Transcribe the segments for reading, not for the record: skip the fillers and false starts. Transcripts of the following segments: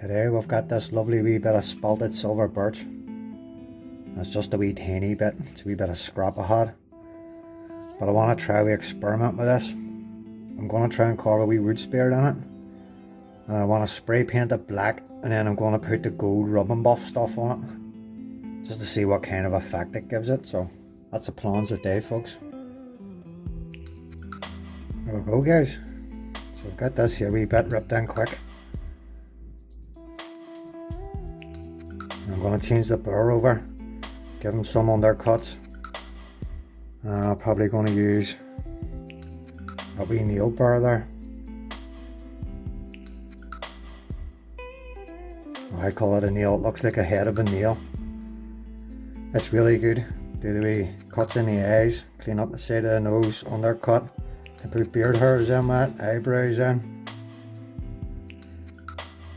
Today we've got this lovely wee bit of spalted silver birch. It's just a wee tiny bit, it's a wee bit of scrap I had. But I want to try to experiment with this. I'm going to try and carve a wee wood spirit in it. And I want to spray paint it black, and then I'm going to put the gold rubbing buff stuff on it. Just to see what kind of effect it gives it. So that's the plans today, folks. There we go, guys. So I've got this here wee bit ripped in quick. I'm going to change the burr over, give him some undercuts. I'm probably going to use a wee nail burr there. I call it a nail, it looks like a head of a nail. It's really good. Do the wee cuts in the eyes, clean up the side of the nose, undercut, and put beard hairs in that, eyebrows in.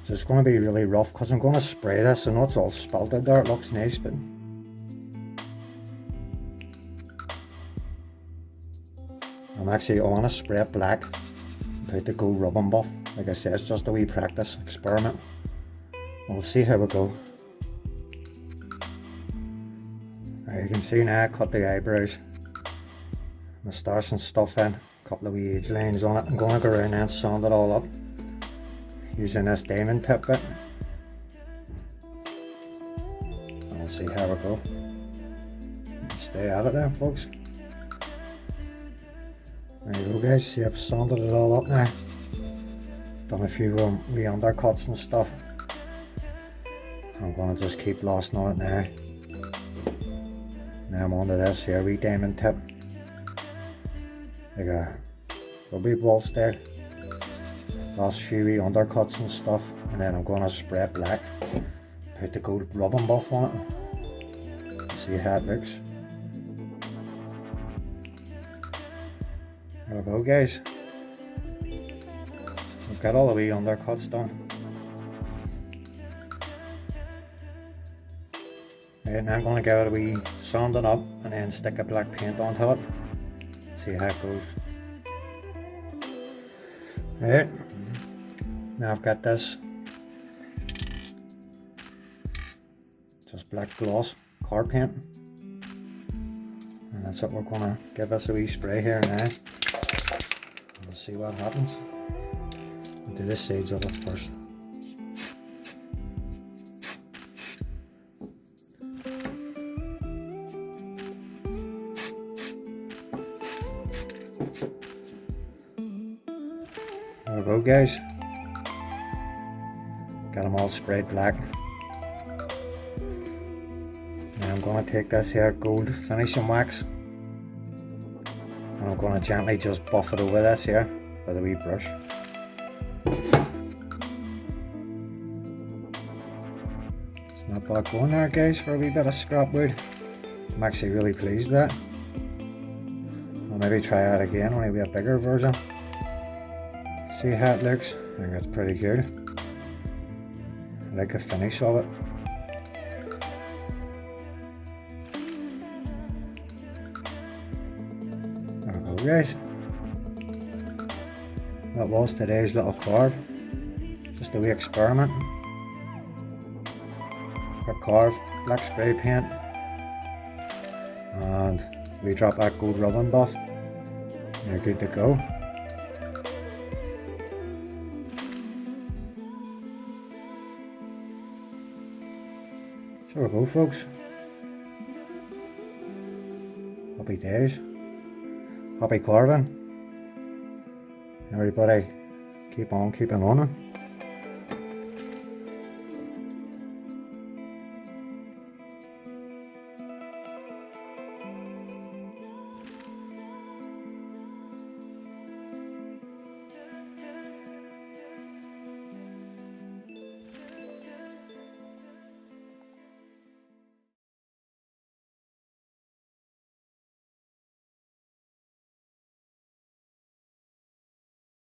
So it's going to be really rough because I'm going to spray this. I know it's all spalted there, it looks nice, but I want to spray it black, put the gold rubbing buff. Like I said, it's just a wee practice experiment. We'll see how we go. Right, you can see now I cut the eyebrows, moustache and stuff in, a couple of wee edge lines on it. I'm going to go around and sand it all up using this diamond tip bit. And we'll see how we go. Stay at it then, folks. There you go, guys. See, I've sanded it all up now. Done a few wee undercuts and stuff. I'm going to just keep blasting on it now. Now I'm onto this here wee diamond tip. Like a rugby ball style. Last few wee undercuts and stuff, and then I'm going to spray it black, put the gold rubbing buff on it, see how it looks. There we go, guys. We've got all the wee undercuts done. Right, now I'm going to give it a wee sanding up and then stick a black paint onto it, see how it goes. Right. Now I've got this, just black gloss car paint, and that's what we're going to give us a wee spray here now. We'll see what happens. We'll do this sides of it first. There we go, guys. Got them all sprayed black. Now I'm going to take this here gold finishing wax, and I'm going to gently just buff it over this here with a wee brush. It's not bad going there, guys, for a wee bit of scrap wood. I'm actually really pleased with that. I'll maybe try that again, only with a bigger version. See how it looks? I think that's pretty good. I like the finish of it. There we go, guys. That was today's little carve. Just a wee experiment. Quick carve, black spray paint, and we drop that gold rubbing buff. You're good to go. There we go, folks. Happy days. Happy carving. Everybody keep on keeping on it.